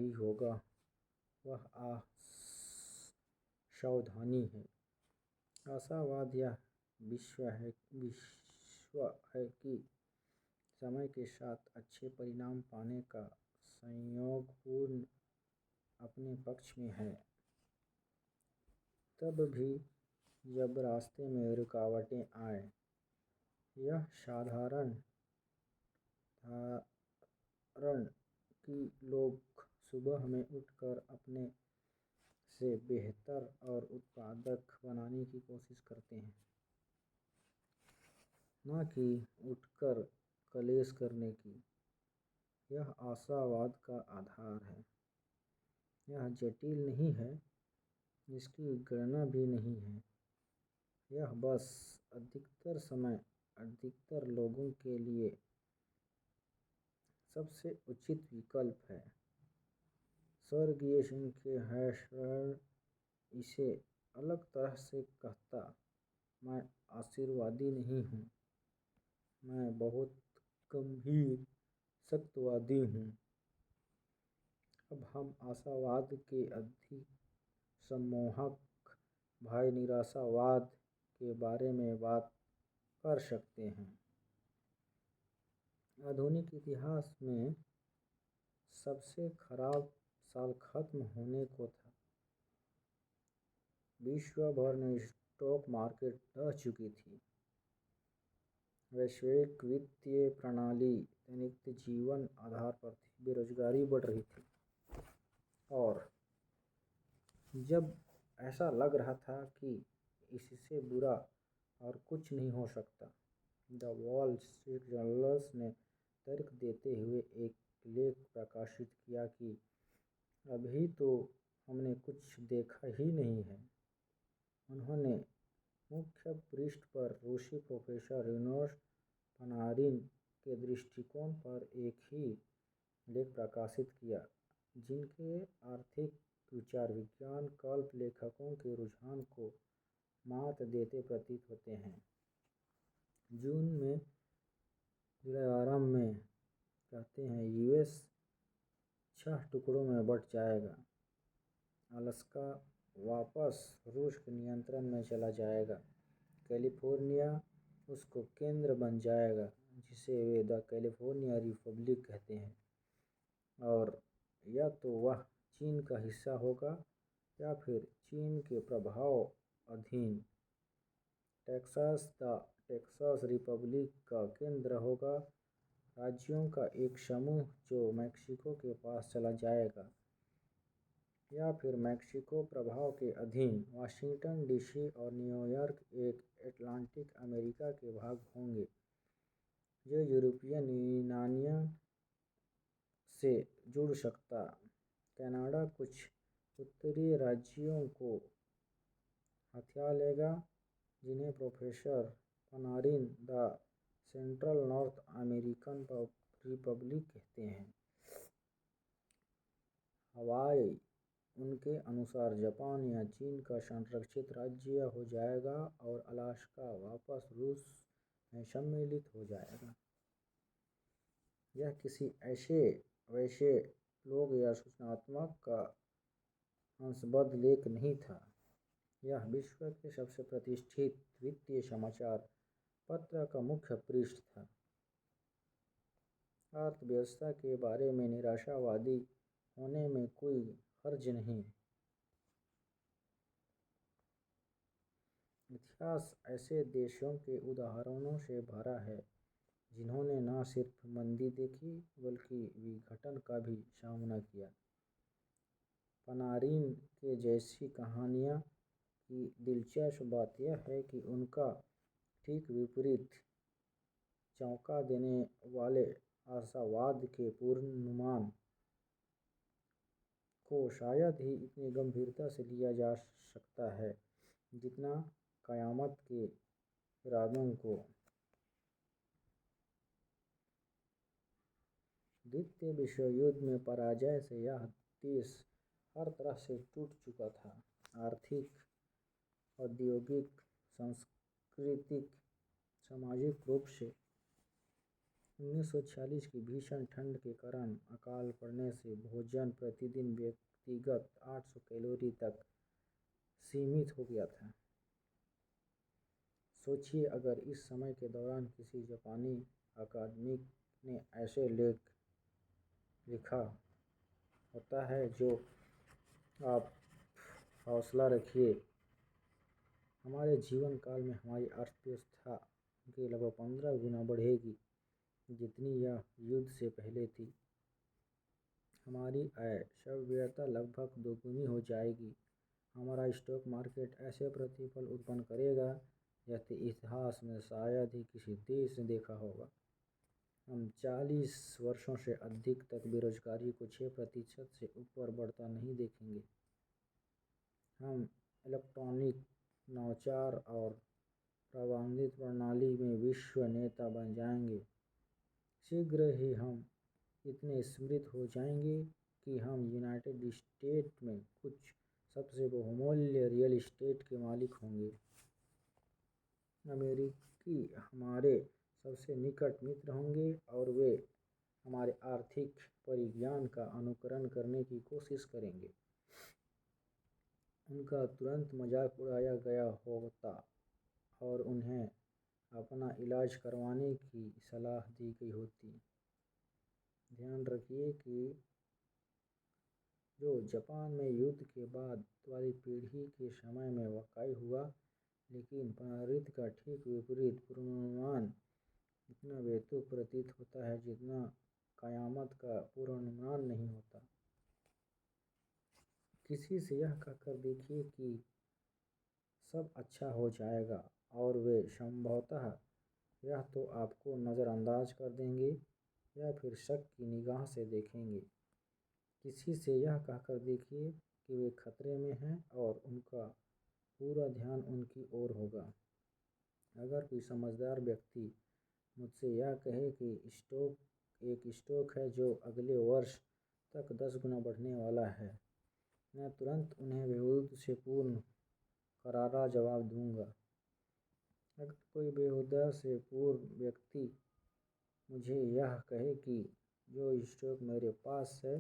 ही होगा, वह असावधानी है। आशावाद यह विश्व है कि समय के साथ अच्छे परिणाम पाने का संयोग पूर्ण अपने पक्ष में है। तब भी जब रास्ते में रुकावटें आए, यह साधारण धारण कि लोग सुबह में उठकर अपने से बेहतर और उत्पादक बनाने की कोशिश करते हैं, न कि उठकर कलेश करने की। यह आशावाद का आधार है। यह जटिल नहीं है, इसकी गणना भी नहीं है। यह बस अधिकतर समय अधिकतर लोगों के लिए सबसे उचित विकल्प है। स्वर्गीय संख्य हैशर्ड इसे अलग तरह से कहता, मैं आशीर्वादी नहीं हूँ, मैं बहुत गंभीर सत्यवादी हूँ। अब हम आशावाद के अधिक सम्मोहक भाई निराशावाद के बारे में बात कर सकते हैं। आधुनिक इतिहास में सबसे खराब साल खत्म होने को था। विश्व भर में स्टॉक मार्केट ढह चुकी थी। वैश्विक वित्तीय प्रणाली दैनिक जीवन आधार पर थी। बेरोजगारी बढ़ रही थी और जब ऐसा लग रहा था कि इससे बुरा और कुछ नहीं हो सकता, द वॉल स्ट्रीट जर्नल ने तर्क देते हुए एक लेख प्रकाशित किया कि अभी तो हमने कुछ देखा ही नहीं है। उन्होंने मुख्य पृष्ठ पर रूसी प्रोफेसर यूनस पनारिन के दृष्टिकोण पर एक ही लेख प्रकाशित किया, जिनके आर्थिक विचार विज्ञान कल्प लेखकों के रुझान को मात देते प्रतीत होते हैं। जून में जुलाई आरंभ में कहते हैं, यूएस 6 टुकड़ों में बंट जाएगा। अलास्का वापस रूस के नियंत्रण में चला जाएगा। कैलिफोर्निया उसका केंद्र बन जाएगा, जिसे वे द कैलिफोर्निया रिपब्लिक कहते हैं, और या तो वह चीन का हिस्सा होगा या फिर चीन के प्रभाव अधीन। टेक्सास द टेक्सास रिपब्लिक का केंद्र होगा, राज्यों का एक समूह जो मैक्सिको के पास चला जाएगा, या फिर मैक्सिको प्रभाव के अधीन। वाशिंगटन डीसी और न्यूयॉर्क एक अटलांटिक अमेरिका के भाग होंगे जो यूरोपियन यूनियन से जुड़ सकता। कनाडा कुछ उत्तरी राज्यों को हथिया लेगा, जिन्हें professor Panarin the central North American republic कहते हैं। हवाई उनके अनुसार जापान या चीन का संरक्षित राज्य हो जाएगा और अलास्का वापस रूस में सम्मिलित हो जाएगा। यह किसी ऐसे वैसे लोग या सूचनात्मक का हंसबद्ध लेख नहीं था। यह विश्व के सबसे प्रतिष्ठित वित्तीय समाचार पत्र का मुख्य पृष्ठ था। अर्थव्यवस्था के बारे में निराशावादी होने में कोई हर्ज नहीं। इतिहास ऐसे देशों के उदाहरणों से भरा है जिन्होंने न सिर्फ मंदी देखी बल्कि विघटन का भी सामना किया। पनारिन के जैसी कहानियाँ की दिलचस्प बात यह है कि उनका ठीक विपरीत चौंका देने वाले आशावाद के पूर्वानुमान को शायद ही इतनी गंभीरता से लिया जा सकता है जितना क़यामत के इरादों को। द्वितीय विश्व युद्ध में पराजय से यह देश हर तरह से टूट चुका था। आर्थिक, औद्योगिक, सांस्कृतिक, सामाजिक रूप से 1946 की भीषण ठंड के कारण अकाल पड़ने से भोजन प्रतिदिन व्यक्तिगत 800 कैलोरी तक सीमित हो गया था। सोचिए, अगर इस समय के दौरान किसी जापानी अकादमिक ने ऐसे लेख लिखा होता है जो आप हौसला रखिए, हमारे जीवन काल में हमारी अर्थव्यवस्था के लगभग 15 गुना बढ़ेगी जितनी यह युद्ध से पहले थी। हमारी आय सभ्यता लगभग दोगुनी हो जाएगी। हमारा स्टॉक मार्केट ऐसे प्रतिफल उत्पन्न करेगा जैसे इतिहास में शायद ही किसी देश ने देखा होगा। हम 40 वर्षों से अधिक तक बेरोजगारी को 6% से ऊपर बढ़ता नहीं देखेंगे। हम इलेक्ट्रॉनिक नवाचार और प्रबंधित प्रणाली में विश्व नेता बन जाएंगे। शीघ्र ही हम इतने समृद्ध हो जाएंगे कि हम यूनाइटेड स्टेट में कुछ सबसे बहुमूल्य रियल एस्टेट के मालिक होंगे। अमेरिकी हमारे सबसे निकट मित्र होंगे और वे हमारे आर्थिक परिज्ञान का अनुकरण करने की कोशिश करेंगे। उनका तुरंत मजाक उड़ाया गया होता और उन्हें अपना इलाज करवाने की सलाह दी गई होती। ध्यान रखिए कि जो जापान में युद्ध के बाद वाली पीढ़ी के समय में वाक़ई हुआ, लेकिन पुनरावृत्ति का ठीक विपरीत पूर्वानुमान इतना बेतुक प्रतीत होता है जितना क़यामत का पूर्वानुमान नहीं होता। किसी से यह कहकर देखिए कि सब अच्छा हो जाएगा और वे संभवतः या तो आपको नज़रअंदाज कर देंगे या फिर शक की निगाह से देखेंगे। किसी से यह कहकर देखिए कि वे खतरे में हैं और उनका पूरा ध्यान उनकी ओर होगा। अगर कोई समझदार व्यक्ति मुझसे यह कहे कि स्टॉक है जो अगले वर्ष तक 10 गुना बढ़ने वाला है, मैं तुरंत उन्हें बेहूदगी से पूर्ण करारा जवाब दूंगा। अगर कोई बेहुदा से पूर्ण व्यक्ति मुझे यह कहे कि जो स्टॉक मेरे पास है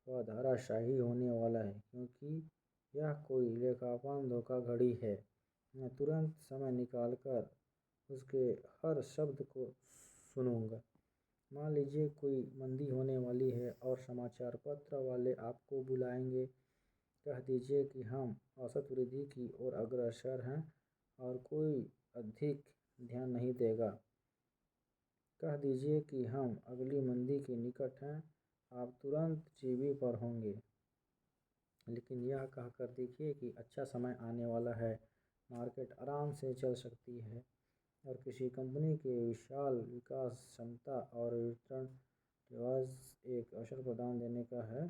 वह धराशायी होने वाला है क्योंकि यह कोई लेखापन धोखाधड़ी है, मैं तुरंत समय निकालकर उसके हर शब्द को सुनूंगा। मान लीजिए कोई मंदी होने वाली है और समाचार पत्र वाले आपको बुलाएंगे। कह दीजिए कि हम औसत वृद्धि की ओर अग्रसर हैं और कोई अधिक ध्यान नहीं देगा। कह दीजिए कि हम अगली मंदी के निकट हैं, आप तुरंत टीवी पर होंगे। लेकिन यह कहकर देखिए कि अच्छा समय आने वाला है, मार्केट आराम से चल सकती है और किसी कंपनी के विशाल विकास क्षमता और रिटर्न एक अवसर प्रदान देने का है।